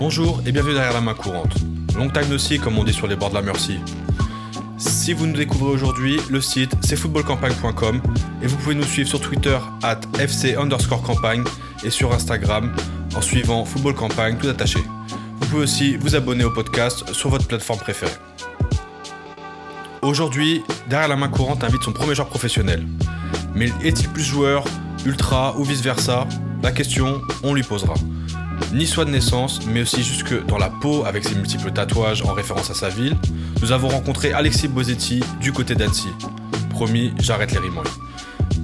Bonjour et bienvenue derrière la main courante. Long time no see comme on dit sur les bords de la Mersey. Si vous nous découvrez aujourd'hui, le site c'est footballcampagne.com et vous pouvez nous suivre sur Twitter @fc_campagne et sur Instagram en suivant footballcampagne tout attaché. Vous pouvez aussi vous abonner au podcast sur votre plateforme préférée. Aujourd'hui, derrière la main courante invite son premier joueur professionnel. Mais est-il plus joueur, ultra ou vice versa ? La question, on lui posera. Niçois de naissance, mais aussi jusque dans la peau avec ses multiples tatouages en référence à sa ville, nous avons rencontré Alexis Bosetti du côté d'Annecy. Promis, j'arrête les rimeries.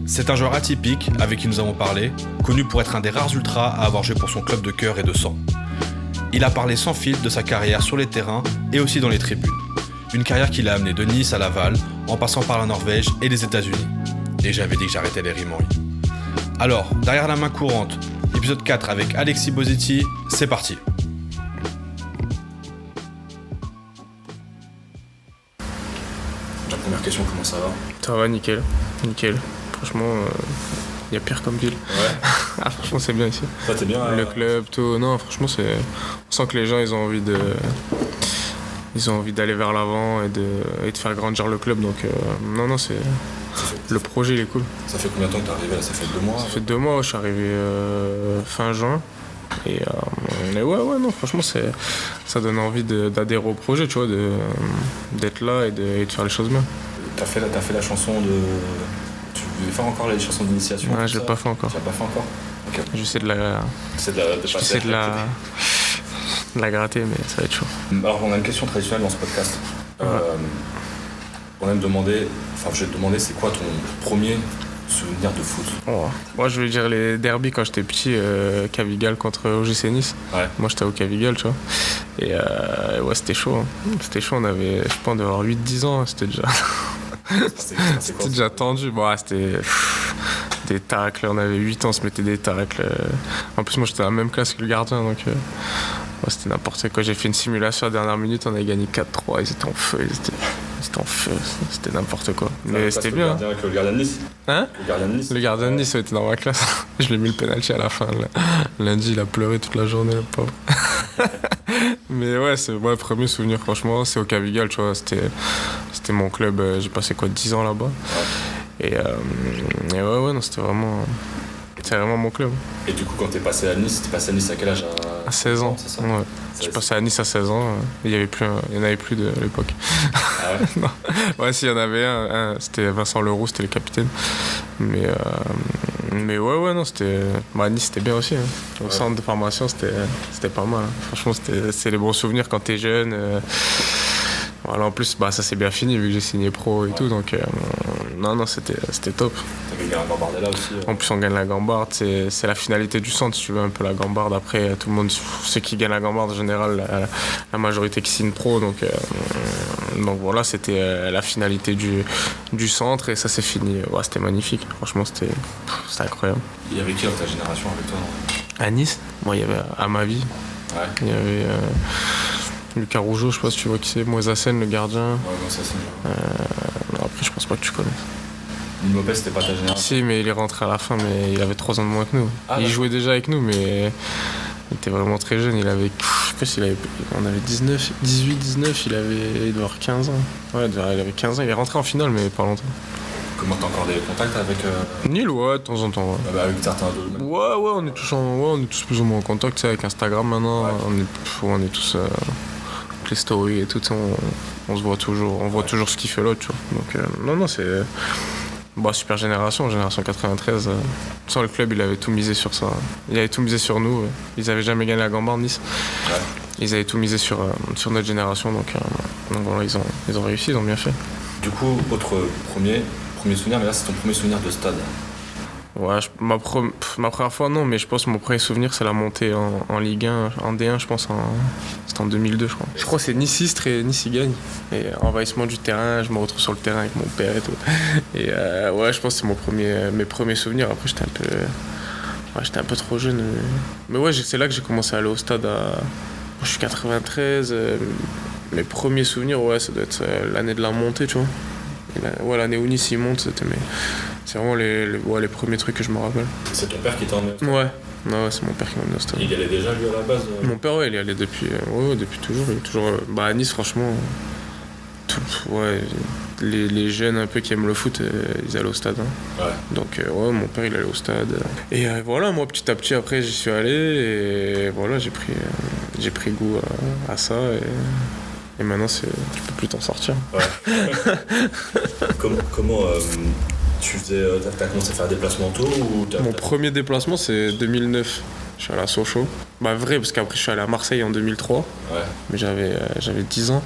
C'est un joueur atypique avec qui nous avons parlé, connu pour être un des rares ultras à avoir joué pour son club de cœur et de sang. Il a parlé sans filtre de sa carrière sur les terrains et aussi dans les tribunes. Une carrière qui l'a amené de Nice à Laval, en passant par la Norvège et les États-Unis. Et j'avais dit que j'arrêtais les rimeries. Alors, derrière la main courante, épisode 4 avec Alexis Bosetti, c'est parti. La première question, comment ça va ? Ça va, nickel. Franchement, y a pire comme ville. Ouais. Ah, franchement, c'est bien ici. Ça, t'es bien Le club, tout. Non, franchement, on sent que les gens, ils ont envie d'aller vers l'avant et de faire grandir le club. Donc, non, c'est... Le projet, il est cool. Ça fait combien de temps que t'es arrivé là ? Ça fait 2 mois ? Ça fait 2 mois, je suis arrivé fin juin. Et ouais, non, franchement, ça donne envie d'adhérer au projet, tu vois, d'être là et de faire les choses bien. T'as fait la chanson de... Tu veux faire encore les chansons d'initiation ? Ouais, je l'ai pas fait encore. Tu l'as pas fait encore ? Ok. J'essaie de la gratter, mais ça va être chaud. Alors, on a une question traditionnelle dans ce podcast. Ouais. On aime demander... Enfin, je vais te demander, c'est quoi ton premier souvenir de foot ? Oh. Moi, je vais dire les derbies quand j'étais petit, Cavigal contre OGC Nice. Ouais. Moi, j'étais au Cavigal, tu vois. Et ouais, c'était chaud. C'était chaud, on avait, je pense, d'avoir 8-10 ans. C'était déjà... C'était déjà tendu. Bon, ouais, c'était des tacles. On avait 8 ans, on se mettait des tacles. En plus, moi, j'étais dans la même classe que le gardien, donc ouais, c'était n'importe quoi. J'ai fait une simulation à la dernière minute, on avait gagné 4-3. Ils étaient en feu. C'était n'importe quoi. Mais c'était bien. Avec le gardien de Nice ? Hein ? Le gardien de Nice ? Le gardien de Nice était dans ma classe. Je lui ai mis le penalty à la fin. Lundi, il a pleuré toute la journée, le pauvre. Mais ouais, c'est mon premier souvenir, franchement. C'est au Cavigal, tu vois. C'était mon club. J'ai passé 10 ans là-bas. Ouais. Et ouais, non, c'était vraiment mon club. Et du coup, quand t'es passé à Nice à quel âge ? À 16 ans. C'est ça ? Ouais. Je suis passé à Nice à 16 ans. Il y en avait plus de l'époque. Ah ouais ? Non. Ouais, s'il y en avait un, c'était Vincent Leroux, c'était le capitaine. Mais ouais, non, c'était... Bah, Nice, c'était bien aussi. Hein. Au centre de formation, c'était pas mal. Hein. Franchement, c'est les bons souvenirs quand t'es jeune. Voilà, en plus, ça s'est bien fini vu que j'ai signé pro et tout. Donc, non, c'était top. T'as gagné la Gambardella aussi. En plus, on gagne la Gambarde. C'est la finalité du centre, si tu veux, un peu la Gambarde. Après, tout le monde, ceux qui gagnent la Gambarde, en général, la majorité qui signe pro. Donc voilà, c'était la finalité du centre et ça s'est fini. Ouais, c'était magnifique. Franchement, c'était incroyable. Il y avait qui dans ta génération avec toi ? À Nice, moi, il y avait Amavi. Ouais. Il y avait Lucas Rougeau, je sais pas si tu vois qui c'est. Moïse Sen, le gardien. Ouais, Moïse Sen. Après, je pense pas que tu connais. Nîmes Lopez, c'était pas ta génération ? Si, mais il est rentré à la fin, mais il avait 3 ans de moins que nous. Il jouait déjà avec nous, mais il était vraiment très jeune. Il avait, je sais pas s'il avait, on avait 18, 19, il devait avoir 15 ans. Ouais, il avait 15 ans, il est rentré en finale, mais pas longtemps. Comment t'as encore des contacts avec... Nul, ouais, de temps en temps. Ouais. Avec certains d'eux. Ouais, on est tous plus ou moins en contact, avec Instagram maintenant. Ouais. On est tous... les stories et tout, on se voit toujours, on voit toujours ce qu'il fait l'autre, tu vois. Donc non, c'est super génération 93. Sans le club, il avait tout misé sur ça. Il avait tout misé sur nous. Ils avaient jamais gagné la Gambarde Nice. Ouais. Ils avaient tout misé sur notre génération, donc voilà, ils ont réussi, ils ont bien fait. Du coup, autre premier souvenir, mais là c'est ton premier souvenir de stade. Ouais, ma première fois non, mais je pense que mon premier souvenir c'est la montée en Ligue 1, en D1, je pense, c'était en 2002 je crois. Je crois que c'est Nice-Istres et Nice y gagne. Et envahissement du terrain, je me retrouve sur le terrain avec mon père et tout. Et ouais, je pense que c'est mes premiers souvenirs. Après j'étais un peu trop jeune. Mais ouais, c'est là que j'ai commencé à aller au stade. Je suis 93, mes premiers souvenirs, ouais, ça doit être l'année de la montée, tu vois. Ouais, l'année où Nice y monte, c'est vraiment les premiers trucs que je me rappelle. C'est ton père qui t'a emmené ? Ouais, Non, ouais, c'est mon père qui m'a amené au stade. Il y allait déjà, lui, à la base Mon père, ouais, il y allait depuis toujours. Il est toujours à Nice, franchement. Ouais, les jeunes un peu qui aiment le foot, ils allaient au stade. Hein. Ouais. Donc, ouais, mon père, il allait au stade. Et voilà, moi, petit à petit, après, j'y suis allé. Et voilà, j'ai pris goût à ça. Et maintenant, tu peux plus t'en sortir. Ouais. Comment tu faisais. T'as commencé à faire des déplacements tôt ou Mon premier déplacement, c'est 2009. Je suis allé à Sochaux. Bah, vrai, parce qu'après, je suis allé à Marseille en 2003. Ouais. Mais j'avais 10 ans.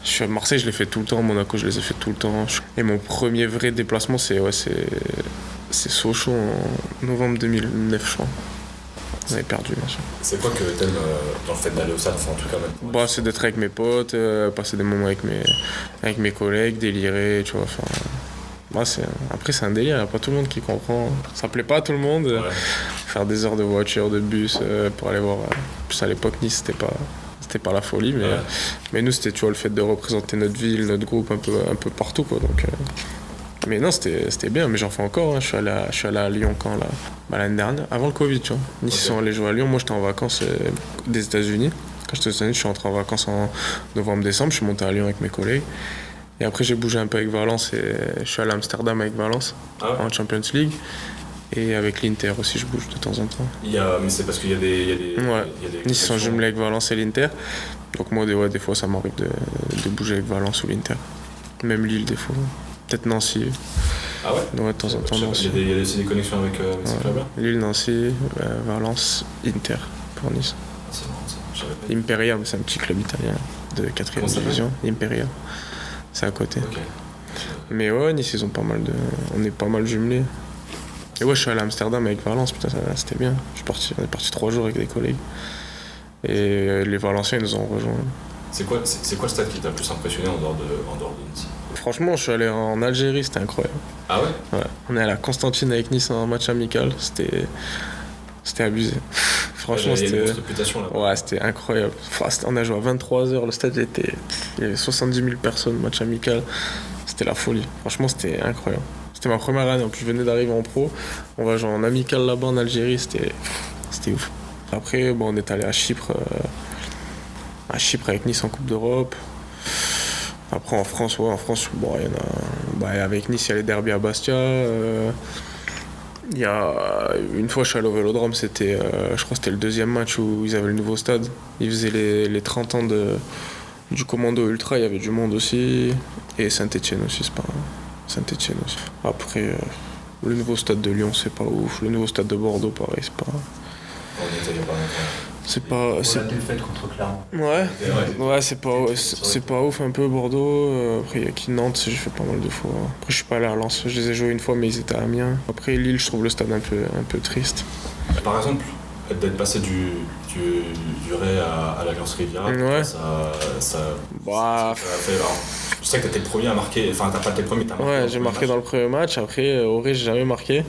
Je suis à Marseille, je l'ai fait tout le temps. Monaco, je les ai fait tout le temps. Et mon premier vrai déplacement, c'est Sochaux en novembre 2009, je crois. On avait perdu, bien sûr. C'est quoi que t'aimes dans le fait d'aller au stade, enfin, en tout cas même Bah, c'est d'être avec mes potes, passer des moments avec mes collègues, délirer, tu vois. Enfin, bah, après, c'est un délire, il n'y a pas tout le monde qui comprend. Ça plaît pas à tout le monde. Ouais. Faire des heures de voiture, de bus pour aller voir. Plus à l'époque, Nice, c'était pas la folie, mais nous, c'était, tu vois, le fait de représenter notre ville, notre groupe un peu partout, quoi. Donc, mais non, c'était bien, mais j'en fais encore. Hein. Je suis allé à Lyon quand, là, l'année dernière, avant le Covid, tu vois. Nice, ils sont allés jouer à Lyon. Moi, j'étais en vacances des États-Unis. Quand j'étais aux États-Unis, je suis rentré en vacances en novembre-décembre. Je suis monté à Lyon avec mes collègues. Et après, j'ai bougé un peu avec Valence et je suis allé à Amsterdam avec Valence en Champions League. Et avec l'Inter aussi, je bouge de temps en temps. Mais c'est parce qu'il y a des. Ouais. Nice sont jumelés avec Valence et l'Inter. Donc moi, des fois, ça m'arrive de bouger avec Valence ou l'Inter. Même Lille, des fois. Peut-être Nancy. Ah ouais? Ouais, de temps en temps, Nancy. Il y a aussi des connexions avec ces clubs-là? Lille, Nancy, Valence, Inter pour Nice. Ah, c'est marrant ça, je savais pas. Imperia, c'est un petit club italien de 4e division. Imperia, c'est à côté. Ok. Mais ouais, Nice, on est pas mal jumelés. Et ouais, je suis allé à Amsterdam avec Valence, putain, c'était bien. On est parti 3 jours avec des collègues. Et les Valenciens, ils nous ont rejoints. C'est quoi le stade qui t'a le plus impressionné en dehors de Nice? Franchement, je suis allé en Algérie, c'était incroyable. Ah ouais? Ouais. On est allé à Constantine avec Nice en match amical, c'était abusé. Franchement, il y a une c'était. grosse réputation là. Ouais, c'était incroyable. On a joué à 23h, le stade il y avait 70 000 personnes, match amical. C'était la folie. Franchement, c'était incroyable. C'était ma première année, en plus je venais d'arriver en pro. On va jouer en amical là-bas en Algérie, c'était ouf. Après, on est allé à Chypre avec Nice en Coupe d'Europe. Après en France, il y en a. Avec Nice, il y a les derbies à Bastia. Il y a une fois, je suis allé au Vélodrome, je crois que c'était le deuxième match où ils avaient le nouveau stade. Ils faisaient les 30 ans du Commando Ultra, il y avait du monde aussi. Et Saint-Etienne aussi, c'est pas. Saint-Etienne aussi. Après, le nouveau stade de Lyon, c'est pas ouf. Le nouveau stade de Bordeaux, pareil, c'est pas. On était il y a pas longtemps. C'est pas. La défaite contre Clermont. Ouais, c'est pas ouf un peu Bordeaux. Après, il y a qui Nantes, j'ai fait pas mal de fois. Après, je suis pas allé à Lens, je les ai joués une fois, mais ils étaient à Amiens. Après, Lille, je trouve le stade un peu triste. Par exemple, d'être passé du Ray à l'Alliance Riviera, Ouais. ça Bah. fait. Alors, je sais que t'étais le premier à marquer, enfin t'as pas été le premier, t'as marqué. Ouais, j'ai marqué dans le premier match. Après, au Ray, j'ai jamais marqué.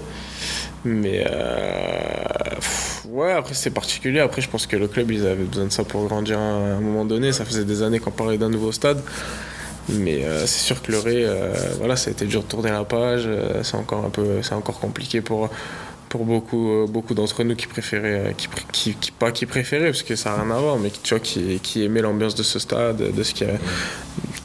Mais ouais, après c'est particulier. Après, je pense que le club, ils avaient besoin de ça pour grandir à un moment donné. Ça faisait des années qu'on parlait d'un nouveau stade. Mais c'est sûr que le Ray, voilà, ça a été dur de tourner la page. C'est encore compliqué pour beaucoup d'entre nous qui préféraient, qui préféraient, parce que ça n'a rien à voir, mais tu vois, qui aimaient l'ambiance de ce stade, de ce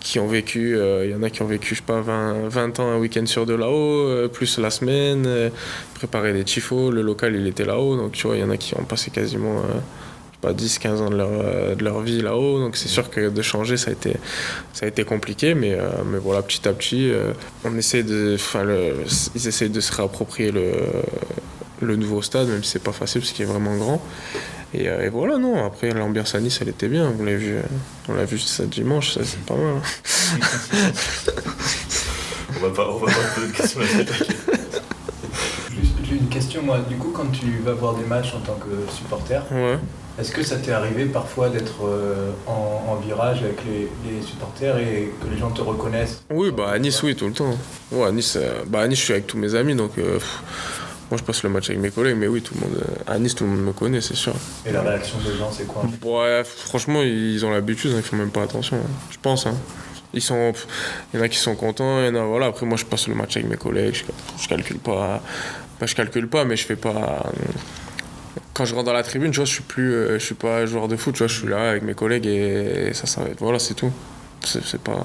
qui ont vécu, il y en a qui ont vécu, je sais pas, 20 ans un week-end sur deux là-haut, plus la semaine, préparer des tifos, le local il était là-haut, donc tu vois, il y en a qui ont passé quasiment, je sais pas, 10-15 ans de leur vie là-haut, donc c'est sûr que de changer ça a été compliqué, mais voilà, petit à petit, ils essayent de se réapproprier le nouveau stade, même si c'est pas facile parce qu'il est vraiment grand. Et voilà, non, après l'ambiance à Nice elle était bien, on l'a vu ça dimanche, ça c'est pas mal. On va pas poser de questions là-dessus. J'ai une question, moi, du coup, quand tu vas voir des matchs en tant que supporter, Ouais. est-ce que ça t'est arrivé parfois d'être en virage avec les supporters et que les gens te reconnaissent? Oui, à Nice, oui, tout le temps. Ouais, à Nice, je suis avec tous mes amis, donc moi je passe le match avec mes collègues, mais oui, à Nice, tout le monde me connaît, c'est sûr. Et la réaction des gens, c'est quoi? Ouais, franchement, ils ont l'habitude, ils font même pas attention, je pense. Il y en a qui sont contents, il y en a, voilà. Après, moi, je passe le match avec mes collègues, je calcule pas, mais je fais pas. quand je rentre dans la tribune, tu vois, je suis pas joueur de foot, tu vois, je suis là avec mes collègues et ça s'arrête. Voilà, c'est tout. C'est pas,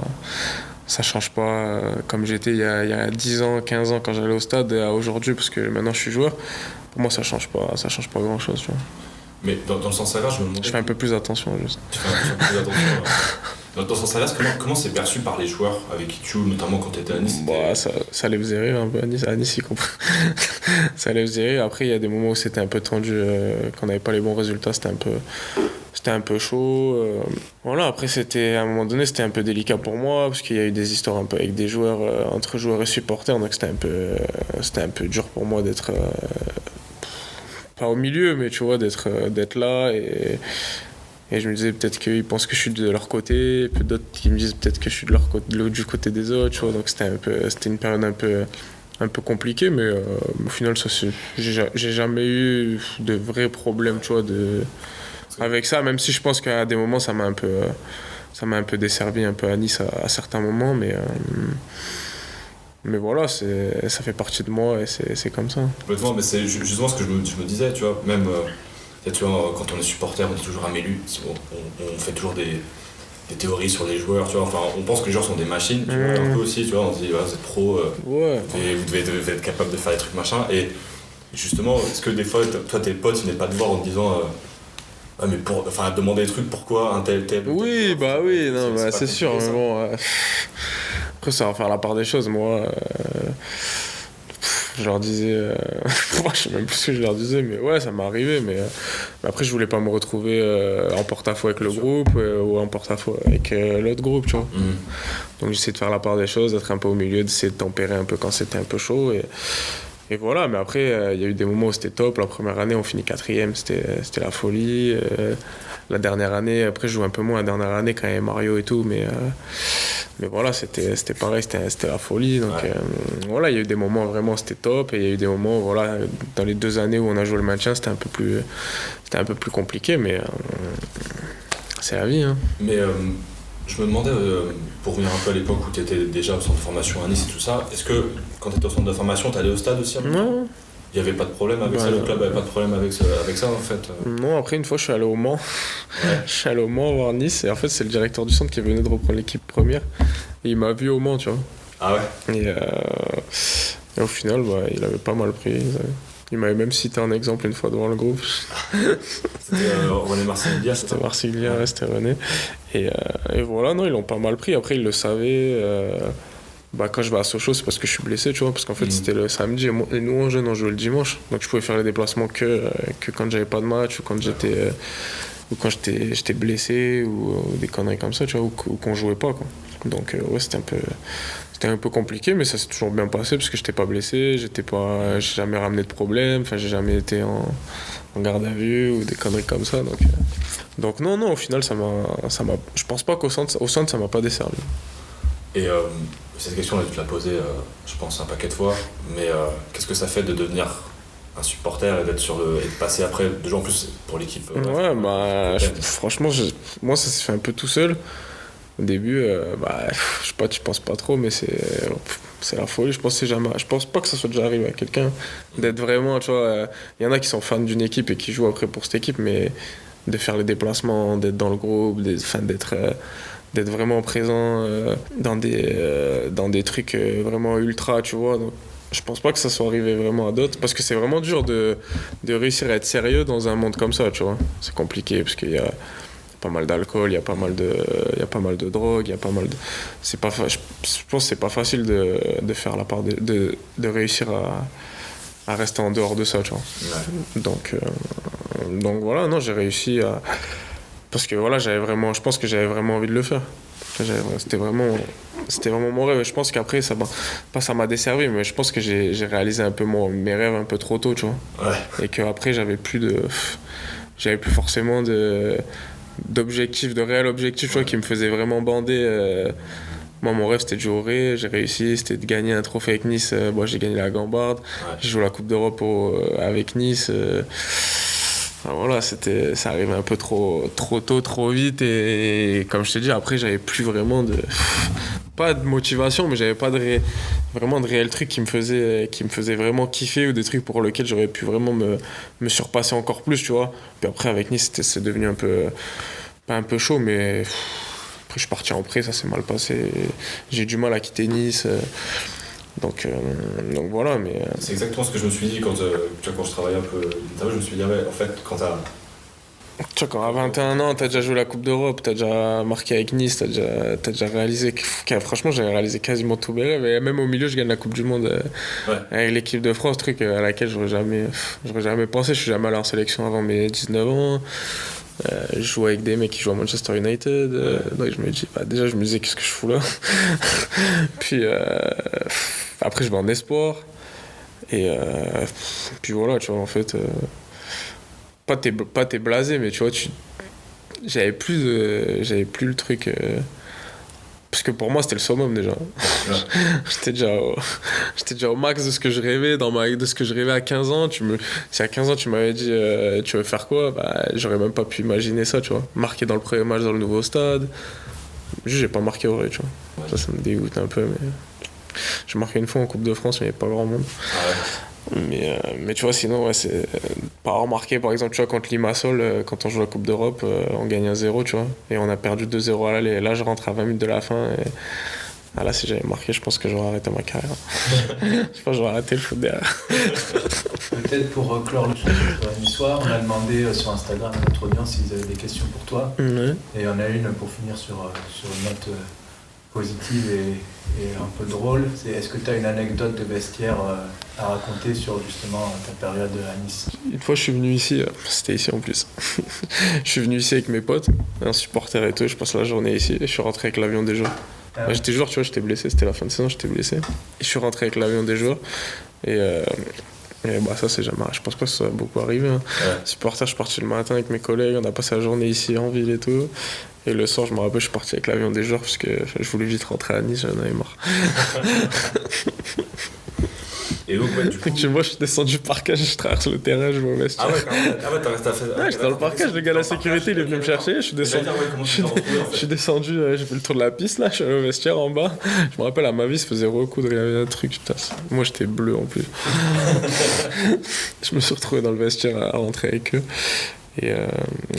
ça change pas comme j'étais il y a 10 ans, 15 ans quand j'allais au stade à aujourd'hui, parce que maintenant je suis joueur. Pour moi, ça change pas grand chose, tu vois. Mais dans le sens inverse, je me demandais. Je fais un peu plus attention, juste. Tu fais un peu plus attention. Dans le sens inverse, comment c'est perçu par les joueurs avec qui tu joues, notamment quand tu étais à Nice? Bah, ça les faisait rire un peu à Nice, ils comprennent. Ça les faisait rire. Après, il y a des moments où c'était un peu tendu, quand on n'avait pas les bons résultats, c'était un peu chaud. Voilà, après, à un moment donné, c'était un peu délicat pour moi, parce qu'il y a eu des histoires un peu avec des joueurs, entre joueurs et supporters, donc c'était un peu dur pour moi d'être. Pas au milieu, mais tu vois, d'être là et je me disais peut-être qu'ils pensent que je suis de leur côté, et puis d'autres qui me disent peut-être que je suis du côté des autres, tu vois, donc c'était une période un peu compliquée, mais au final, j'ai jamais eu de vrais problèmes, tu vois, avec ça, même si je pense qu'à des moments, ça m'a un peu desservi un peu à Nice à certains moments, mais voilà, ça fait partie de moi et c'est comme ça. Complètement, mais c'est justement ce que je me disais, tu vois, même tu vois, quand on est supporter, on est toujours un élu, on fait toujours des théories sur les joueurs, tu vois, enfin on pense que les joueurs sont des machines, tu vois, un peu aussi, tu vois, on se dit, ouais, vous êtes pro, et vous devez être capable de faire des trucs machin, et justement, est-ce que des fois, toi tes potes, ils venaient pas te voir en te disant, mais demander des trucs, pourquoi un tel. Oui, bah oui, non, bah c'est sûr, mais bon. Après, ça va faire la part des choses, moi. Je leur disais. Je sais même plus ce que je leur disais, mais ouais, ça m'est arrivé. Mais après, je voulais pas me retrouver en porte-à-faux avec le groupe ou en porte-à-faux avec l'autre groupe, tu vois. Donc, j'essayais de faire la part des choses, d'être un peu au milieu, d'essayer de tempérer un peu quand c'était un peu chaud. Et voilà, mais après, il y a eu des moments où c'était top. La première année, on finit 4e, c'était la folie. La dernière année, après, je joue un peu moins la dernière année quand il y avait Mario et tout, mais voilà, c'était pareil, c'était la folie. Donc voilà, il y a eu des moments vraiment, c'était top. Et il y a eu des moments, voilà, dans les 2 années où on a joué le maintien, c'était un peu plus compliqué, mais c'est la vie. Hein. Mais je me demandais, pour revenir un peu à l'époque où tu étais déjà au centre de formation à Nice et tout ça, est-ce que quand tu étais au centre de formation, tu allais au stade aussi? Non. Il n'y avait pas de problème avec ça, le club n'avait pas de problème avec ça en fait? Non, après une fois je suis allé au Mans. Je suis allé au Mans voir Nice et en fait c'est le directeur du centre qui venait de reprendre l'équipe première et il m'a vu au Mans, tu vois. Ah ouais? Et au final, il avait pas mal pris. Il m'avait même cité un exemple une fois devant le groupe. C'était René Marciglia? C'était Marciglia, ouais, c'était René. Et voilà, non, ils l'ont pas mal pris. Après, ils le savaient. Quand je vais à Sochaux, c'est parce que je suis blessé, tu vois, parce qu'en fait, c'était le samedi et nous, en jeune, on jouait le dimanche. Donc, je pouvais faire les déplacements que quand j'avais pas de match ou quand j'étais blessé ou des conneries comme ça, tu vois, ou qu'on jouait pas, quoi. Donc, ouais, c'était un peu compliqué, mais ça s'est toujours bien passé parce que j'étais pas blessé, j'ai jamais ramené de problème, enfin, j'ai jamais été en garde à vue ou des conneries comme ça. Donc non, au final, je pense pas qu'au centre, ça m'a pas desservi. Et cette question, là, tu te l'as posée, je pense, un paquet de fois, mais qu'est-ce que ça fait de devenir un supporter et et de passer après, déjà en plus pour l'équipe? Franchement, moi, ça s'est fait un peu tout seul. Au début, je sais pas, tu penses pas trop, mais c'est la folie. Je pense pas que ça soit déjà arrivé à quelqu'un d'être vraiment, tu vois, y en a qui sont fans d'une équipe et qui jouent après pour cette équipe, mais de faire les déplacements, d'être dans le groupe, d'être vraiment présent dans des trucs vraiment ultra, tu vois. Donc, je pense pas que ça soit arrivé vraiment à d'autres, parce que c'est vraiment dur de réussir à être sérieux dans un monde comme ça, tu vois. C'est compliqué, parce qu'il y a pas mal d'alcool, il y a pas mal de drogue, il y a pas mal de... je pense que c'est pas facile de faire la part de réussir à rester en dehors de ça, tu vois. Ouais. Donc voilà, non, j'ai réussi à... Parce que voilà, je pense que j'avais vraiment envie de le faire. C'était vraiment mon rêve. Je pense qu'après, ça m'a desservi, mais je pense que j'ai réalisé un peu mes rêves un peu trop tôt, tu vois. Ouais. Et qu'après, j'avais plus forcément d'objectifs, de réels objectifs, tu vois, qui me faisaient vraiment bander. Moi, mon rêve, c'était de jouer au Ré, j'ai réussi, c'était de gagner un trophée avec Nice. J'ai gagné la Gambarde, j'ai joué la Coupe d'Europe avec Nice. Voilà, ça arrivait un peu trop tôt, trop vite, et comme je t'ai dit, après, j'avais plus vraiment pas de motivation, mais j'avais pas vraiment de réel truc qui me faisait vraiment kiffer ou des trucs pour lesquels j'aurais pu vraiment me surpasser encore plus, tu vois. Puis après, avec Nice, c'est devenu un peu, pas un peu chaud, mais après, je suis parti en prêt, ça s'est mal passé. J'ai du mal à quitter Nice. Donc voilà, mais... C'est exactement ce que je me suis dit quand je travaillais un peu. Je me suis dit, ouais, en fait, quand t'as... Tu vois, quand à 21 ans, t'as déjà joué la Coupe d'Europe, t'as déjà marqué avec Nice, t'as déjà réalisé... Franchement, j'ai réalisé quasiment tous mes rêves. Et même au milieu, je gagne la Coupe du Monde avec l'équipe de France, truc à laquelle j'aurais jamais pensé. Je suis jamais allé en sélection avant mes 19 ans. Je jouais avec des mecs qui jouent à Manchester United. Donc je me dis, déjà, je me disais, qu'est-ce que je fous là? Puis après, je vais en espoir. Et puis voilà, tu vois, en fait... Pas t'es blasé, mais tu vois, j'avais plus le truc. Parce que pour moi, c'était le summum déjà. Ouais. J'étais déjà au max de ce que je rêvais, de ce que je rêvais à 15 ans. Si à 15 ans, tu m'avais dit tu veux faire quoi, bah, j'aurais même pas pu imaginer ça, tu vois. Marquer dans le premier match dans le nouveau stade. Juste, j'ai pas marqué au vrai, tu vois. Ouais. Ça me dégoûte un peu, mais. J'ai marqué une fois en Coupe de France, mais il n'y avait pas grand monde. Ah ouais. Mais tu vois, sinon, ouais, c'est pas remarqué. Par exemple, tu vois, contre Limassol, quand on joue la Coupe d'Europe, on gagne 1-0, tu vois, et on a perdu 2-0 à l'aller. Là, je rentre à 20 minutes de la fin. Et... là, si j'avais marqué, je pense que j'aurais arrêté ma carrière. Je pense que j'aurais arrêté le foot derrière. Peut-être pour clore le chapitre niçois, on a demandé sur Instagram à notre audience s'ils avaient des questions pour toi. Ouais. Et on a une pour finir sur une note positive et un peu drôle. Est-ce que tu as une anecdote de vestiaire à raconter sur justement ta période à Nice? Une fois je suis venu ici, c'était ici en plus. Je suis venu ici avec mes potes, un supporter et tout, je passe la journée ici et je suis rentré avec l'avion des joueurs. Ah ouais. J'étais joueur, tu vois, j'étais blessé, c'était la fin de saison, j'étais blessé. Et je suis rentré avec l'avion des joueurs et bah ça c'est jamais, je pense pas que ça va beaucoup arriver. Hein. Ouais. Supporter, je suis parti le matin avec mes collègues, on a passé la journée ici en ville et tout. Et le soir, je me rappelle, je suis parti avec l'avion des joueurs parce que je voulais vite rentrer à Nice, j'en avais marre. Et donc, ouais, du coup... Tu vois, je suis descendu du parkage, je traverse le terrain, je vais au vestiaire. Ah ouais, quand même. Ah ouais, t'as fait... Ouais, j'étais dans le parkage, le gars de la sécurité, il est venu me chercher, je suis descendu. Je suis descendu, j'ai fait le tour de la piste, là, je suis allé au vestiaire en bas. Je me rappelle, à ma vie, ça faisait recoudre, il y avait un truc, putain. Moi, j'étais bleu en plus. Je me suis retrouvé dans le vestiaire à rentrer avec eux. Et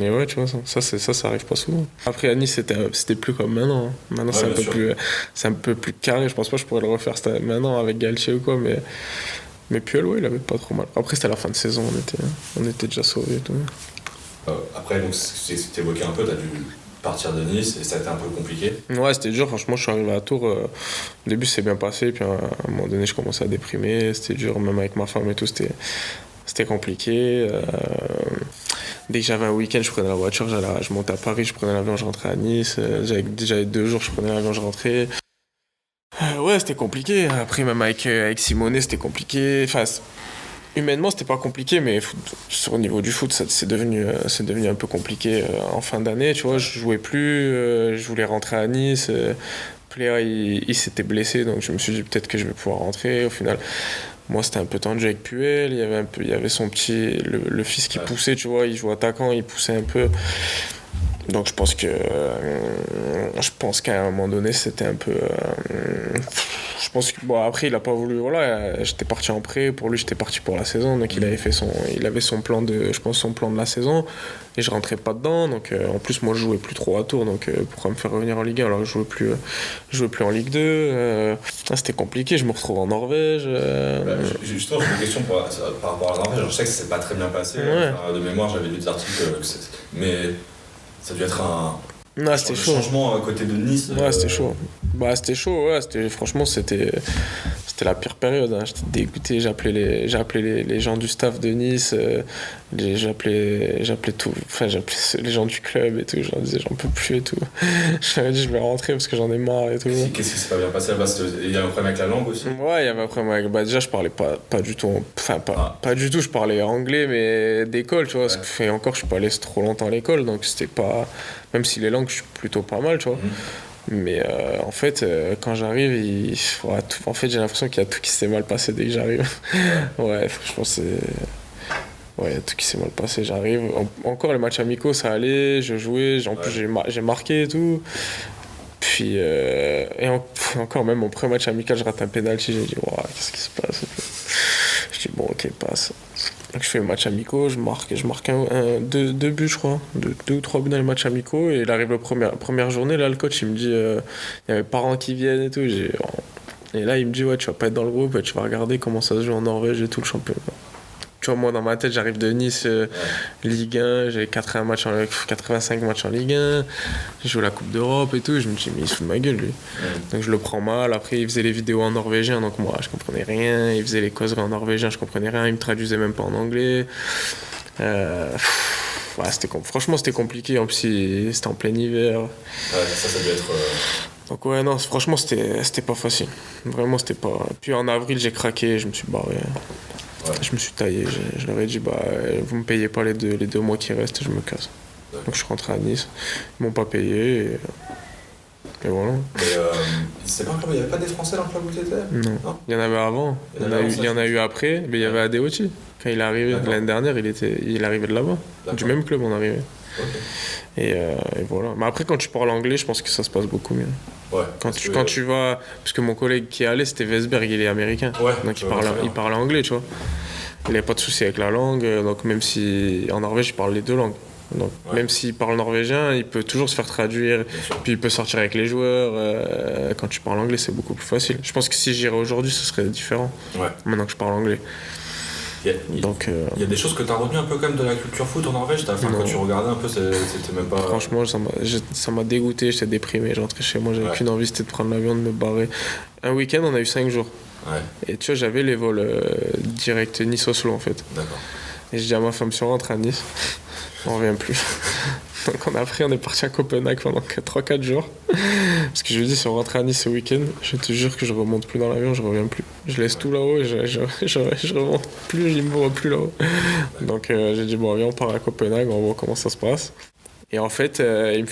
ouais, tu vois, ça arrive pas souvent. Après, à Nice, c'était plus comme maintenant. Hein. Maintenant, ouais, c'est un peu plus carré. Je pense pas que je pourrais le refaire maintenant avec Galtier ou quoi, mais Puel, ouais, il avait pas trop mal. Après, c'était la fin de saison, on était déjà sauvés et tout. Après, donc, c'est évoqué un peu, t'as dû partir de Nice et ça a été un peu compliqué. Ouais, c'était dur. Franchement, je suis arrivé à Tours. Au début, c'est bien passé. Puis à un moment donné, je commençais à déprimer. C'était dur, même avec ma femme et tout. C'était compliqué. Dès que j'avais un week-end, je prenais la voiture, je montais à Paris, je prenais l'avion, je rentrais à Nice. J'avais 2 jours, je prenais l'avion, je rentrais. Ouais, c'était compliqué. Après, même avec Simone, c'était compliqué. Enfin, humainement, c'était pas compliqué, mais au niveau du foot, c'est devenu un peu compliqué en fin d'année. Tu vois, je jouais plus, je voulais rentrer à Nice. Pléa, il s'était blessé, donc je me suis dit peut-être que je vais pouvoir rentrer. Au final, moi, c'était un peu tendu avec Puel. Il y avait son petit, le fils qui poussait, tu vois, il jouait attaquant, il poussait un peu. Donc je pense qu'à un moment donné, c'était un peu... je pense que, bon, après, il a pas voulu... Voilà, j'étais parti en prêt. Pour lui, j'étais parti pour la saison. Donc il avait son plan de la saison. Et je rentrais pas dedans. Donc en plus, moi, je jouais plus trop à Tours. Donc pourquoi me faire revenir en Ligue 1 alors que je jouais plus en Ligue 2 c'était compliqué. Je me retrouve en Norvège. Justement, j'ai une question par rapport à la Norvège. Je sais que c'est pas très bien passé. Ouais. De mémoire, j'avais lu des articles. Mais ça a dû être un changement à côté de Nice. Ouais, c'était chaud. Bah, c'était chaud, ouais. Franchement, c'était la pire période. Hein. J'étais dégoûté. J'appelais les gens du staff de Nice. J'appelais les gens du club et tout. Je leur disais, j'en peux plus et tout. Je leur ai dit, je vais rentrer parce que j'en ai marre et tout. Qu'est-ce qui s'est pas bien passé là-bas? Il y avait un problème avec la langue aussi? Ouais, il y avait un problème avec... Bah, déjà, je parlais pas du tout... Enfin, pas du tout. Je parlais anglais, mais d'école, tu vois. Ouais. Et encore, je suis pas allé trop longtemps à l'école, donc c'était pas... Même si les langues, je suis plutôt pas mal, tu vois. Mais en fait, quand j'arrive, en fait, j'ai l'impression qu'il y a tout qui s'est mal passé dès que j'arrive. Ouais, franchement, ouais, il y a tout qui s'est mal passé. J'arrive. Encore les matchs amicaux, ça allait, je jouais. En plus, j'ai marqué et tout. Puis puis, encore même, mon premier match amical, je rate un penalty. J'ai dit, wow, qu'est-ce qui se passe? Je dis, bon, ok, passe. Donc, je fais le match amicaux, je marque deux buts, je crois. Deux ou trois buts dans les matchs amicaux. Et il arrive la première journée, là, le coach, il me dit, il y a mes parents qui viennent et tout. Et là, il me dit, ouais, tu vas pas être dans le groupe, tu vas regarder comment ça se joue en Norvège et tout le championnat. Tu vois, moi, dans ma tête, j'arrive de Nice, Ligue 1, j'ai 85 matchs en Ligue 1, j'ai joué la Coupe d'Europe et tout, je me dis, mais il se fout de ma gueule, lui. Donc je le prends mal. Après, il faisait les vidéos en norvégien, donc moi, je comprenais rien. Il faisait les causeries en norvégien, je comprenais rien. Il me traduisait même pas en anglais. Franchement, c'était compliqué. En plus, c'était en plein hiver. Ouais, ça devait être... Donc ouais, non, franchement, c'était pas facile. Vraiment, c'était pas... Puis en avril, j'ai craqué, je me suis barré. Ouais. Je me suis taillé, je leur ai dit, vous me payez pas les deux mois qui restent, je me casse. D'accord. Donc je suis rentré à Nice, ils m'ont pas payé, et voilà. Mais c'est pas un club, il y avait pas des Français dans le club où tu étais? Non, il y en avait avant, il y en a eu après, mais il y avait Adeoti. Quand il est arrivé l'année dernière, il arrivait de là-bas, du même club on arrivait. Okay. Et voilà. Mais après, quand tu parles anglais, je pense que ça se passe beaucoup mieux. Ouais, quand tu vas... Parce que mon collègue qui est allé, c'était Vesberg, il est américain. Ouais, donc il parle anglais, tu vois. Il n'a pas de souci avec la langue. Donc même si... En Norvège, il parle les deux langues. Donc même s'il parle norvégien, il peut toujours se faire traduire. Puis il peut sortir avec les joueurs. Quand tu parles anglais, c'est beaucoup plus facile. Je pense que si j'irais aujourd'hui, ce serait différent. Ouais. Maintenant que je parle anglais. Il y a des choses que tu as retenues un peu quand même de la culture foot en Norvège. Quand tu regardais un peu, c'était même pas... Franchement, ça m'a dégoûté, j'étais déprimé. Je rentrais chez moi, j'avais qu'une envie, c'était de prendre l'avion, de me barrer. Un week-end, on a eu 5 jours. Ouais. Et tu vois, j'avais les vols direct Nice-Oslo en fait. D'accord. Et je dis à ma femme, si on rentre à Nice, on revient plus. Donc on est parti à Copenhague pendant 3-4 jours. Parce que je lui dis, si on rentre à Nice ce week-end, je te jure que je remonte plus dans l'avion, je reviens plus. Je laisse tout là-haut et je remonte plus, je ne me vois plus là-haut. Donc j'ai dit, bon, viens, on part à Copenhague, on voit comment ça se passe. Et en fait, il me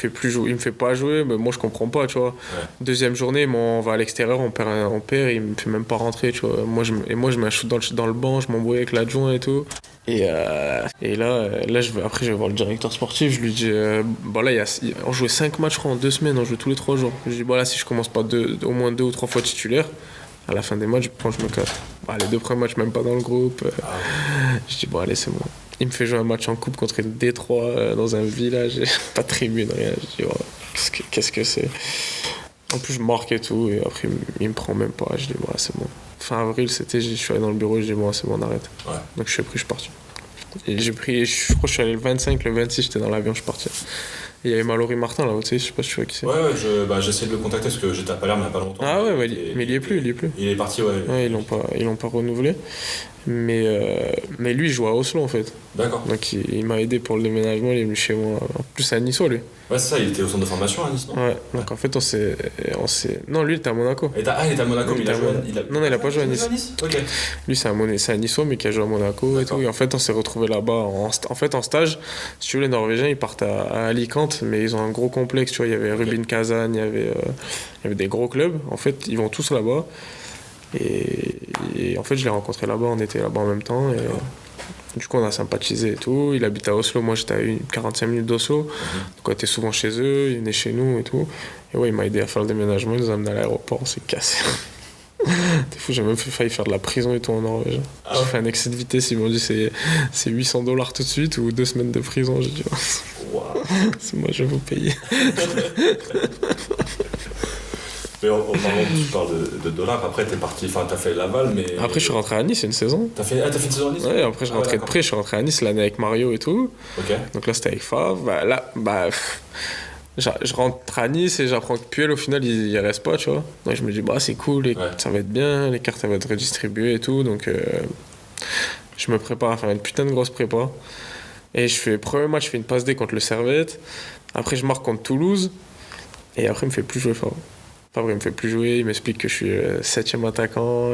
fait pas jouer, mais moi je comprends pas, tu vois. Ouais. Deuxième journée, on va à l'extérieur, on perd, il me fait même pas rentrer, tu vois. Moi je mets un shoot dans le banc, je m'embrouille avec l'adjoint et tout. Et là après je vais voir le directeur sportif, je lui dis, on jouait 5 matchs en 2 semaines, on jouait tous les 3 jours. Je lui dis, là si je commence pas au moins 2 ou 3 fois titulaire, à la fin des matchs, je me casse. Les 2 premiers matchs, même pas dans le groupe. Je dis, allez, c'est bon. Il me fait jouer un match en coupe contre le Détroit dans un village, pas de tribune, rien. Je dis, qu'est-ce que c'est? En plus, je marque et tout, et après, il me prend même pas. Je dis, c'est bon. Fin avril, je suis allé dans le bureau, je dis, c'est bon, on arrête. Ouais. Donc, je suis parti. Et je crois que je suis allé le 25, le 26, j'étais dans l'avion, je suis parti. Et il y avait Mallory Martin là, tu sais, je sais pas si tu vois qui c'est. Ouais, j'essaie de le contacter parce que j'étais à Palerme il n'y a pas longtemps. Ah ouais, mais il y est plus. Il est parti, ouais. Ouais, ils l'ont pas renouvelé. Mais lui, il joue à Oslo en fait. D'accord. Donc il m'a aidé pour le déménagement, il est venu chez moi. En plus, c'est à Nice, lui. Ouais, c'est ça, il était au centre de formation à Nice, non? Ouais, donc en fait, on s'est. Non, lui, il était à Monaco. Il était à Monaco, mais Non, il a pas joué à Nice. Ok. Lui, c'est à Nice, mais qui a joué à Monaco et tout. Et en fait, on s'est retrouvés là-bas en stage. Si tu veux, les Norvégiens, ils partent à Alicante, mais ils ont un gros complexe, tu vois. Il y avait Rubin Kazan, il y avait des gros clubs. En fait, ils vont tous là-bas. Et en fait, je l'ai rencontré là-bas, on était là-bas en même temps. Et du coup, on a sympathisé et tout. Il habite à Oslo, moi j'étais à 45 minutes d'Oslo. Donc on était souvent chez eux, il venait chez nous et tout. Et ouais, il m'a aidé à faire le déménagement, il nous a amené à l'aéroport, on s'est cassé. T'es fou, j'ai même failli faire de la prison et tout en Norvège. J'ai fait un excès de vitesse, ils m'ont dit c'est $800 tout de suite ou 2 semaines de prison. J'ai dit, c'est moi, je vais vous payer. Mais en parlant, tu parles de dollars, après t'es parti, t'as fait Laval, mais... Après je suis rentré à Nice une saison. T'as fait une saison à Nice? Ouais, après je rentrais de près, je suis rentré à Nice l'année avec Mario et tout. Ok. Donc là c'était avec Fav, je rentre à Nice et j'apprends que Puel au final il reste pas, tu vois. Donc je me dis c'est cool, ça va être bien, les cartes elles vont être redistribuées et tout, donc je me prépare à faire une putain de grosse prépa. Et premier match, je fais une passe D contre le Servette, après je marque contre Toulouse, et après il me fait plus jouer Fav. Fabre, il me fait plus jouer, il m'explique que je suis 7ème attaquant,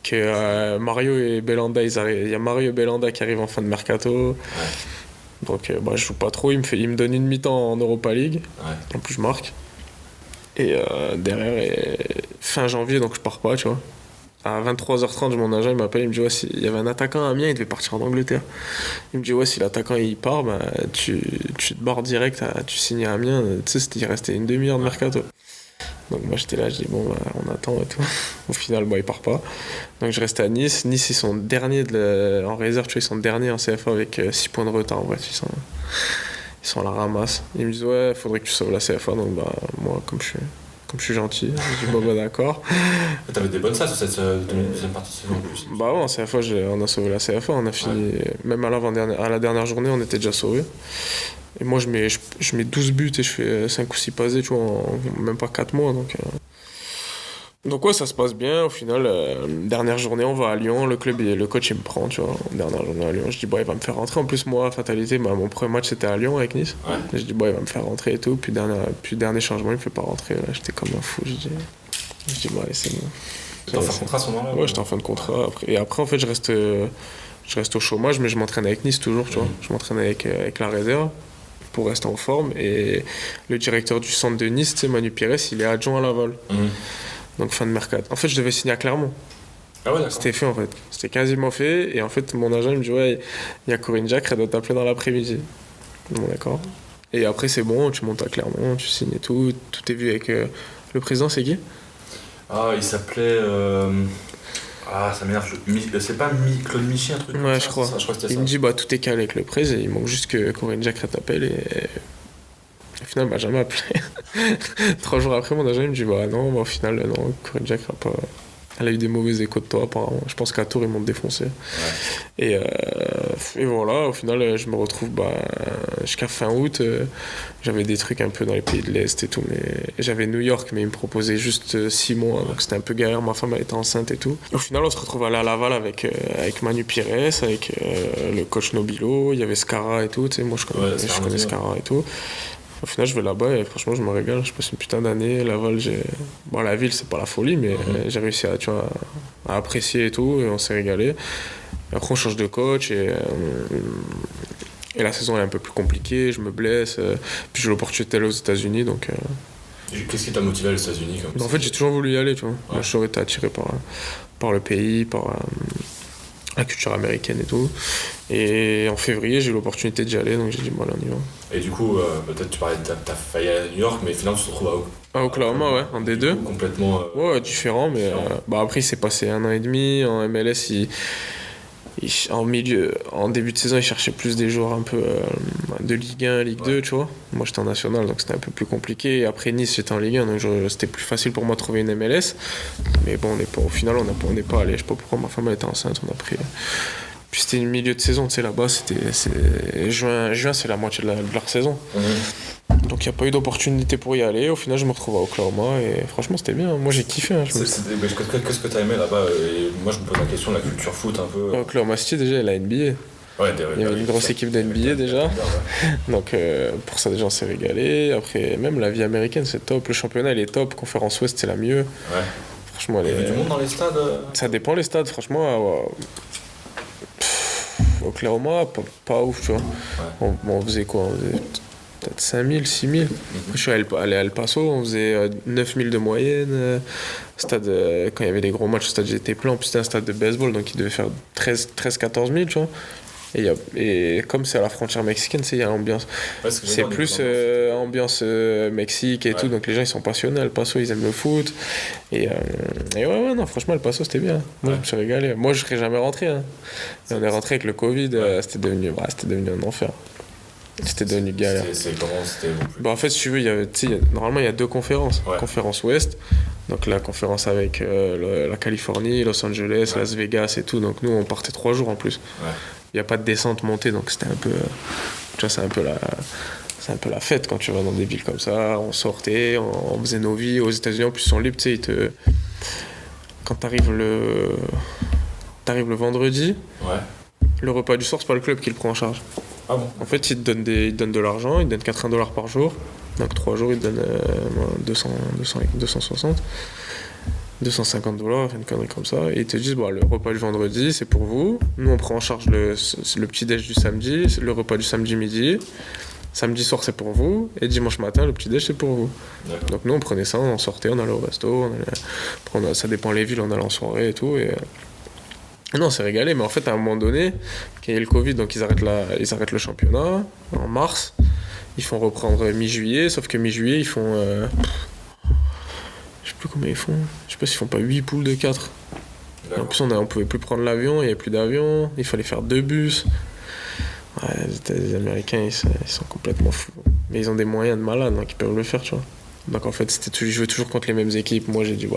que Mario et Belanda, il y a Mario et Belanda qui arrivent en fin de mercato. Ouais. Donc je joue pas trop, il me donne une mi-temps en Europa League. Ouais. En plus je marque. Et derrière, fin janvier, donc je pars pas, tu vois. À 23h30, mon agent il m'appelle, il me dit ouais, il y avait un attaquant à Amiens, il devait partir en Angleterre. Il me dit ouais, si l'attaquant il part, bah, tu te barres direct, tu signes à Amiens. Tu sais, il restait une demi-heure de mercato. Donc moi j'étais là, je dis bon, bah, on attend et tout. Au final, il part pas. Donc je reste à Nice. Nice, ils sont derniers en réserve, tu vois, ils sont derniers en CFA avec 6 points de retard. En bref, ils sont à la ramasse. Ils me disent ouais, faudrait que tu sauves la CFA. Donc bah, moi, comme je suis gentil, je dis bon, bah d'accord. T'avais des bonnes stats sur cette deuxième partie de saison en plus. Bah ouais, en CFA, on a sauvé la CFA, on a fini, même à la dernière journée, on était déjà sauvés. Et moi, je mets 12 buts et je fais 5 ou 6 passés, tu vois, en même pas 4 mois. Donc ouais, ça se passe bien. Au final, dernière journée, on va à Lyon. Le coach, il me prend, tu vois. Dernière journée à Lyon. Je dis, bah, il va me faire rentrer. En plus, moi, fatalité, mon premier match, c'était à Lyon avec Nice. Ouais. Je dis, bah, il va me faire rentrer et tout. Puis dernier changement, il me fait pas rentrer. Là, j'étais comme un fou. Je dis, bah, allez, c'est bon. T'es en fin de contrat à ce moment-là? Ouais, j'étais en fin de contrat. Et après, en fait, je reste au chômage, mais je m'entraîne avec Nice toujours, tu vois. Je m'entraîne avec la réserve pour rester en forme. Et le directeur du centre de Nice, tu sais, Manu Pires, il est adjoint à Laval. Donc fin de mercato. En fait, je devais signer à Clermont. Ah ouais, d'accord. C'était fait en fait. C'était quasiment fait. Et en fait, mon agent il me dit ouais, il y a Corinne Jacques, elle doit t'appeler dans l'après-midi. Bon, d'accord. Et après, c'est bon, tu montes à Clermont, tu signes et tout. Tout est vu avec le président, c'est qui? Ah, il s'appelait. Ça m'énerve. C'est pas Claude Michy, un truc comme ça? Ouais, je crois. Je crois que c'était il ça. me dit bah tout est calé avec le président. Il manque juste que Corinne Jacques t'appelle et. Au final, il m'a jamais appelé. 3 jours après, mon agent il me dit bah non, au final, non, Corinne Jacques a pas. Elle a eu des mauvais échos de toi, apparemment. Je pense qu'à Tours, ils m'ont défoncé. Ouais. Et voilà, au final, je me retrouve jusqu'à fin août. J'avais des trucs un peu dans les pays de l'Est et tout. Mais j'avais New York, mais ils me proposaient juste 6 mois. Donc c'était un peu galère. Ma femme, elle était enceinte et tout. Au final, on se retrouve à Laval avec Manu Pires, avec le coach Nobilo. Il y avait Scara et tout. Tu sais, moi, je connais Scara et tout. Au final, je vais là-bas et franchement, je me régale. Je passe une putain d'année. Laval, la ville, c'est pas la folie, mais j'ai réussi à apprécier et tout. Et on s'est régalé. Et après, on change de coach et la saison est un peu plus compliquée. Je me blesse. Puis j'ai l'opportunité d'aller aux États-Unis. Donc, qu'est-ce qui t'a motivé à aller aux États-Unis en fait, j'ai toujours voulu y aller. Tu vois. Ouais. Moi, j'ai toujours été attiré par le pays, par la culture américaine et tout. Et en février, j'ai eu l'opportunité d'y aller, donc j'ai dit, bon, allez, on y va. Et du coup, peut-être tu parlais t'as failli aller à New York, mais finalement, tu te retrouves à Oklahoma, ouais, en D2. Complètement. Ouais, différent, mais après, il s'est passé 1 an et demi. En MLS, en début de saison, il cherchait plus des joueurs un peu de Ligue 1, Ligue 2, tu vois. Moi, j'étais en national, donc c'était un peu plus compliqué. Et après Nice, j'étais en Ligue 1, donc c'était plus facile pour moi de trouver une MLS. Mais bon, au final, on n'est pas allé. Je sais pas pourquoi ma femme elle était enceinte, on a pris. Puis c'était le milieu de saison, tu sais, là-bas, juin, c'est la moitié de leur saison. Donc il n'y a pas eu d'opportunité pour y aller. Au final, je me retrouve à Oklahoma et franchement, c'était bien. Moi, j'ai kiffé. Qu'est-ce que tu as aimé là-bas? Et moi, je me pose la question de la culture foot un peu. Oklahoma City, déjà, la NBA. Ouais, il y avait une grosse équipe de NBA déjà. Donc pour ça, déjà, on s'est régalé. Après, même la vie américaine, c'est top. Le championnat, il est top. Conférence Ouest, c'est la mieux. Ouais. Franchement, il y avait du monde dans les stades? Ça dépend les stades, franchement. Oklahoma, pas ouf, tu vois. Ouais. On faisait quoi? On faisait peut-être 5000, 6000. Je suis allé à El Paso, on faisait 9000 de moyenne. Stade, quand il y avait des gros matchs, le stade j'étais plein. En plus, c'était un stade de baseball, donc il devait faire 13-14 000, tu vois. Et comme c'est à la frontière mexicaine, il y a l'ambiance. Ouais, c'est plus ambiance Mexique et tout, donc les gens ils sont passionnés. El Paso, ils aiment le foot. Et ouais, non, franchement, El Paso c'était bien. Moi, je me suis régalé. Moi, je serais jamais rentré. Hein. Et on est rentré avec le Covid, c'était devenu un enfer. C'était devenu galère. C'est comment c'était... En fait, si tu veux, normalement, il y a 2 conférences. Ouais. Conférence Ouest, donc la conférence avec la Californie, Los Angeles, Las Vegas et tout. Donc nous, on partait 3 jours en plus. Ouais. Il n'y a pas de descente montée, donc c'était un peu... Tu vois, c'est un peu la fête quand tu vas dans des villes comme ça. On sortait, on faisait nos vies. Aux États-Unis, en plus, ils sont libres, tu sais, quand t'arrives le vendredi, le repas du soir, c'est pas le club qui le prend en charge. Ah bon? En fait, ils te donnent de l'argent, ils te donnent $80 par jour. Donc 3 jours, ils te donnent 260, $250, une connerie comme ça. Et ils te disent, le repas du vendredi, c'est pour vous. Nous, on prend en charge le petit-déj du samedi, le repas du samedi midi. Samedi soir, c'est pour vous, et dimanche matin, le petit-déj, c'est pour vous. D'accord. Donc nous, on prenait ça, on sortait, on allait au resto, ça dépend les villes, on allait en soirée et tout. Et non, on s'est régalé, mais en fait, à un moment donné, quand il y a eu le Covid, donc ils arrêtent le championnat en mars. Ils font reprendre mi-juillet, sauf que mi-juillet, ils font... je sais plus combien ils font. Je sais pas s'ils font pas 8 poules de 4. En plus, on pouvait plus prendre l'avion, il n'y avait plus d'avion, il fallait faire 2 bus. Ouais, les Américains, ils sont complètement fous. Mais ils ont des moyens de malade, donc ils peuvent le faire, tu vois. Donc en fait, je jouais toujours contre les mêmes équipes. Moi, j'ai dit,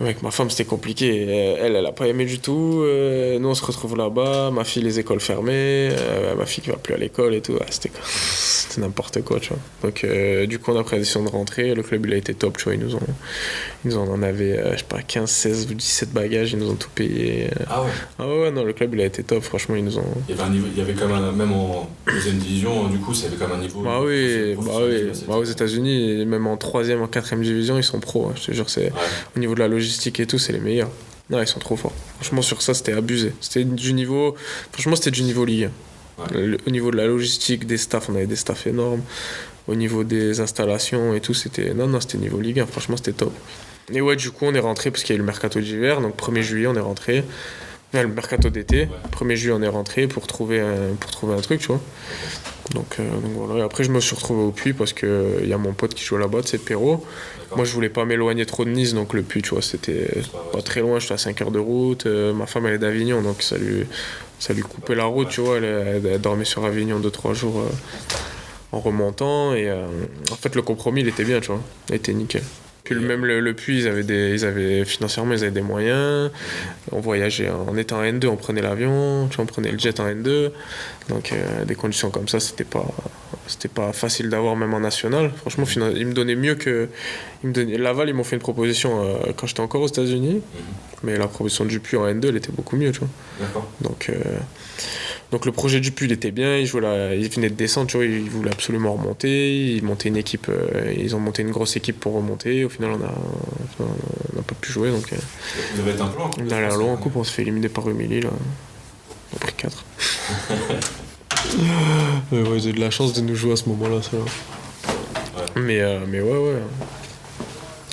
avec ma femme, c'était compliqué. Elle a pas aimé du tout. Nous, on se retrouve là-bas. Ma fille, les écoles fermées. Ma fille qui va plus à l'école et tout. C'était n'importe quoi, tu vois. Donc, du coup, on a pris la décision de rentrer. Le club, il a été top, tu vois. Ils en avaient, je sais pas, 15, 16 ou 17 bagages. Ils nous ont tout payé. Ah ouais? Ah ouais, non, le club, il a été top. Franchement, ils nous ont... Il y avait un niveau, il y avait quand même, même en deuxième division, du coup, ça avait quand même un niveau... Bah oui. Aux États-Unis, même en troisième, en quatrième division, ils sont pros. Hein. Je te jure, c'est... Ouais. Au niveau de la logistique et tout, c'est les meilleurs. Non, ils sont trop forts. Franchement, sur ça, c'était abusé. C'était du niveau Ligue 1. Ouais. Au niveau de la logistique, des staffs, on avait des staffs énormes. Au niveau des installations et tout, c'était niveau Ligue 1. Franchement, c'était top. Et ouais, du coup, on est rentré parce qu'il y a eu le mercato d'hiver. Donc, 1er juillet, on est rentré. Le mercato d'été. Ouais. 1er juillet, on est rentré pour trouver un truc, tu vois. Donc voilà. Et après, je me suis retrouvé au Puy parce qu'il y a mon pote qui joue là-bas, c'est Perrault. Moi, je voulais pas m'éloigner trop de Nice, donc le Puy, tu vois, c'était pas très loin. J'étais à 5 heures de route. Ma femme, elle est d'Avignon, donc ça lui coupait la route, tu vois. Elle dormait sur Avignon 2-3 jours en remontant. Et en fait, le compromis, il était bien, tu vois. Il était nickel. Puis même le Puy, financièrement, ils avaient des moyens. On voyageait, on était en N2, on prenait l'avion, tu vois, on prenait le jet en N2. Donc des conditions comme ça, c'était pas facile d'avoir même en national. Franchement, ils me donnaient mieux que... Laval, ils m'ont fait une proposition quand j'étais encore aux États-Unis. Mais la proposition du Puy en N2, elle était beaucoup mieux, tu vois. D'accord. Donc le projet du Puy, il était bien, il venait de descendre, tu vois, il voulait absolument remonter, ils montaient une équipe, ils ont monté une grosse équipe pour remonter, au final on n'a pas pu jouer, donc... Vous avez été un peu loin? On est allé loin en coupe, on se fait éliminer par Rumilly, là. On a pris 4. Ouais, ils ont eu de la chance de nous jouer à ce moment-là, ça. Ouais. Mais ouais.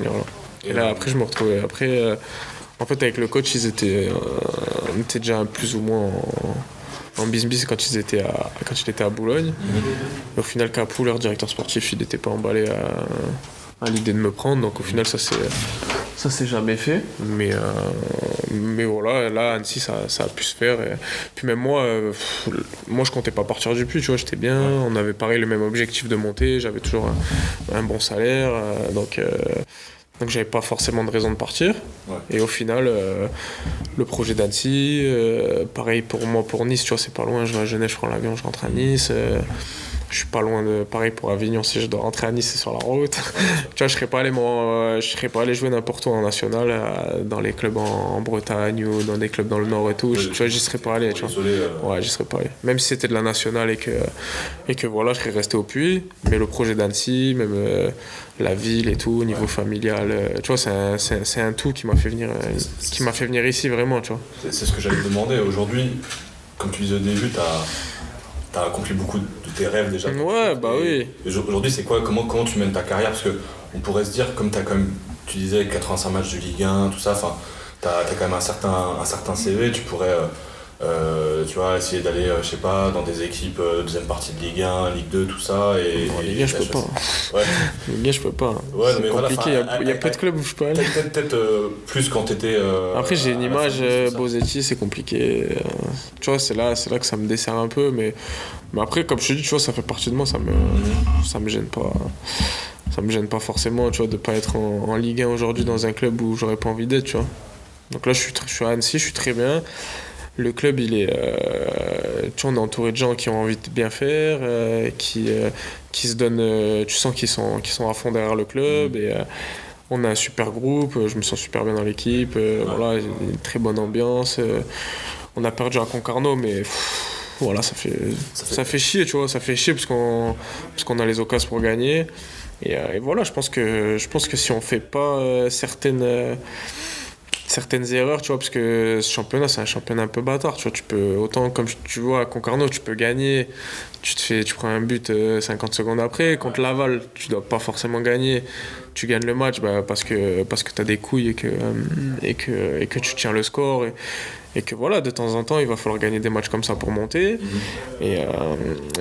Et voilà. Et là, après, je me retrouvais... en fait, avec le coach, on était déjà plus ou moins en business quand il était à Boulogne. Au final, Capou, leur directeur sportif, il n'était pas emballé à l'idée de me prendre. Donc au final, ça s'est jamais fait. Mais voilà, là, à Annecy, ça a pu se faire. Et puis même moi, je comptais pas partir du Puy, tu vois, j'étais bien. On avait pareil le même objectif de monter. J'avais toujours un bon salaire. Donc j'avais pas forcément de raison de partir. Ouais. Et au final, le projet d'Annecy, pareil pour moi, pour Nice, tu vois, c'est pas loin. Je vais à Genève, je prends l'avion, je rentre à Nice. Je suis pas loin de... Pareil pour Avignon, si je dois rentrer à Nice, c'est sur la route. Tu vois, je serais pas allé jouer n'importe où en national, dans les clubs en Bretagne ou dans des clubs dans le Nord et tout. Tu vois, j'y serais pas allé, tu vois. Ouais, j'y serais pas allé. Même si c'était de la nationale et que voilà, je serais resté au Puy. Mais le projet d'Annecy, même la ville et tout, au niveau familial, tu vois, c'est un tout qui m'a fait venir ici, vraiment, tu vois. C'est ce que j'allais te demander. Aujourd'hui, comme tu disais au début, t'as accompli beaucoup de tes rêves déjà. Ouais, bah oui. Aujourd'hui, c'est quoi, comment tu mènes ta carrière? Parce qu'on pourrait se dire, comme tu disais, 85 matchs de Ligue 1, tout ça, t'as quand même un certain CV, tu pourrais tu vois, essayer d'aller, je sais pas, dans des équipes deuxième partie de Ligue 1, Ligue 2, tout ça. Ligue 1, je peux pas. Ouais. Ligue 1, je peux pas. Ouais, c'est compliqué, voilà, il y a peu de clubs où je peux aller. Peut-être plus quand t'étais... Après, j'ai une image, Bosetti, c'est compliqué. Tu vois, c'est là que ça me dessert un peu, mais après, comme je te dis, tu vois, ça fait partie de moi, ça me gêne pas. Ça me gêne pas forcément, tu vois, de pas être en Ligue 1 aujourd'hui dans un club où j'aurais pas envie d'être, tu vois. Donc là, je suis à Annecy, je suis très bien. Le club, il est, tu vois, on est entouré de gens qui ont envie de bien faire, qui se donnent, tu sens qu'ils sont à fond derrière le club, et on a un super groupe, je me sens super bien dans l'équipe, voilà, une très bonne ambiance. On a perdu à Concarneau, mais voilà, ça fait chier, tu vois, ça fait chier parce qu'on a les occasions pour gagner. Et voilà, je pense que si on fait pas certaines certaines erreurs, tu vois, parce que ce championnat, c'est un championnat un peu bâtard, tu vois. Tu peux, autant comme tu vois à Concarneau, tu peux gagner, tu prends un but 50 secondes après. Contre Laval, tu dois pas forcément gagner. Tu gagnes le match parce que tu as des couilles et que tu tiens le score. Et que voilà, de temps en temps, il va falloir gagner des matchs comme ça pour monter. Et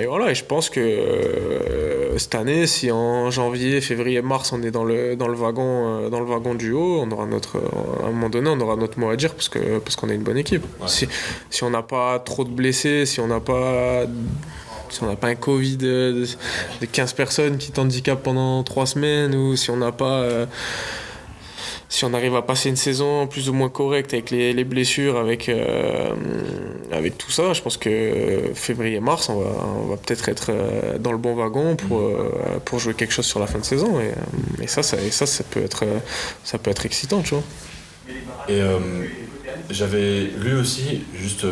voilà, et je pense que cette année, si en janvier, février, mars, on est dans le wagon du haut, on aura à un moment donné, on aura notre mot à dire parce qu'on a une bonne équipe. Ouais. Si on n'a pas trop de blessés, si on n'a pas un Covid de 15 personnes qui t'handicapent pendant 3 semaines, ou si on n'a pas... si on arrive à passer une saison plus ou moins correcte avec les blessures, avec tout ça, je pense que février-mars, on va peut-être être dans le bon wagon pour jouer quelque chose sur la fin de saison. Et ça peut être excitant, tu vois. Et j'avais lu aussi, juste,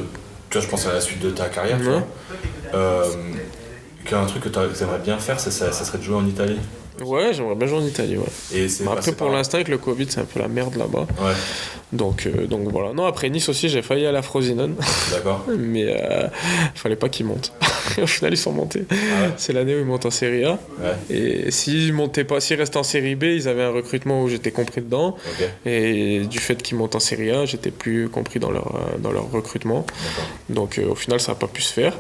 tu vois, je pense à la suite de ta carrière, tu vois, qu'un truc que tu aimerais bien faire, ça serait de jouer en Italie. Ouais, j'aimerais bien jouer en Italie, ouais. Et après, pour l'instant, avec le Covid, c'est un peu la merde là-bas. Ouais. Donc voilà. Non, après Nice aussi, j'ai failli aller à Frosinone. D'accord. Mais il fallait pas qu'ils montent. Au final, ils sont montés. Ah ouais. C'est l'année où ils montent en Série A. Ouais. Et s'ils restaient en Série B, ils avaient un recrutement où j'étais compris dedans. Okay. Et du fait qu'ils montent en Série A, j'étais plus compris dans leur recrutement. D'accord. Donc au final, ça n'a pas pu se faire.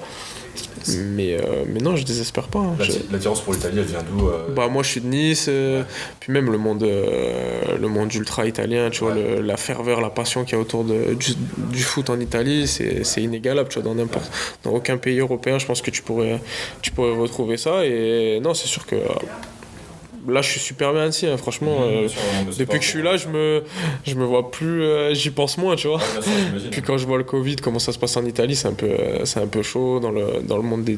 Mais non, je désespère pas. L'attirance pour l'Italie, elle vient d'où moi, je suis de Nice. Puis même le monde ultra italien, tu vois, la ferveur, la passion qu'il y a autour du foot en Italie, c'est inégalable. Tu vois, dans aucun pays européen, je pense que tu pourrais retrouver ça. Et non, c'est sûr que... Là, je suis super bien à Annecy, hein, franchement. Depuis que je suis là, je me vois plus, j'y pense moins, tu vois. Ouais, bien sûr, puis quand je vois le Covid, comment ça se passe en Italie, c'est un peu chaud dans le monde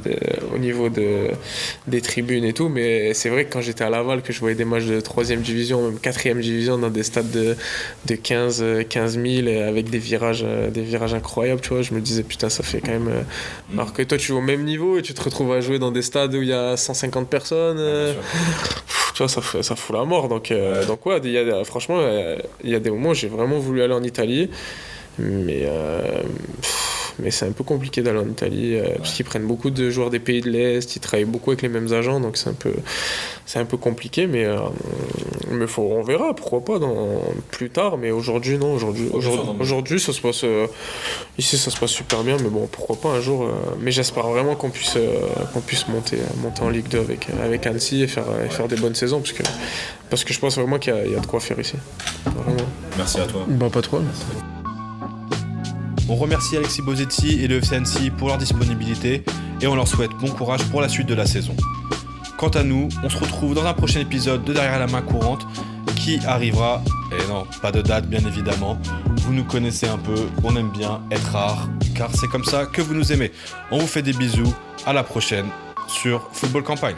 au niveau des tribunes et tout. Mais c'est vrai que quand j'étais à Laval, que je voyais des matchs de 3e division, même 4e division, dans des stades de 15 000 avec des virages incroyables, tu vois, je me disais, putain, ça fait quand même... Alors que toi, tu joues au même niveau et tu te retrouves à jouer dans des stades où il y a 150 personnes. Tu vois, ça fout la mort. Donc ouais, franchement, il y a des moments où j'ai vraiment voulu aller en Italie. Mais c'est un peu compliqué d'aller en Italie parce qu'ils prennent beaucoup de joueurs des pays de l'Est, ils travaillent beaucoup avec les mêmes agents, donc c'est un peu compliqué, mais on verra, pourquoi pas plus tard, mais aujourd'hui non, aujourd'hui ça se passe ici, ça se passe super bien, mais bon, pourquoi pas un jour, mais j'espère vraiment qu'on puisse monter en Ligue 2 avec Annecy et faire des bonnes saisons, parce que je pense vraiment qu'il y a de quoi faire ici. Vraiment. Merci à toi. Pas trop. On remercie Alexis Bosetti et le FC Annecy pour leur disponibilité et on leur souhaite bon courage pour la suite de la saison. Quant à nous, on se retrouve dans un prochain épisode de Derrière la main courante qui arrivera, et non, pas de date bien évidemment, vous nous connaissez un peu, on aime bien être rare, car c'est comme ça que vous nous aimez. On vous fait des bisous, à la prochaine sur Football Campagne.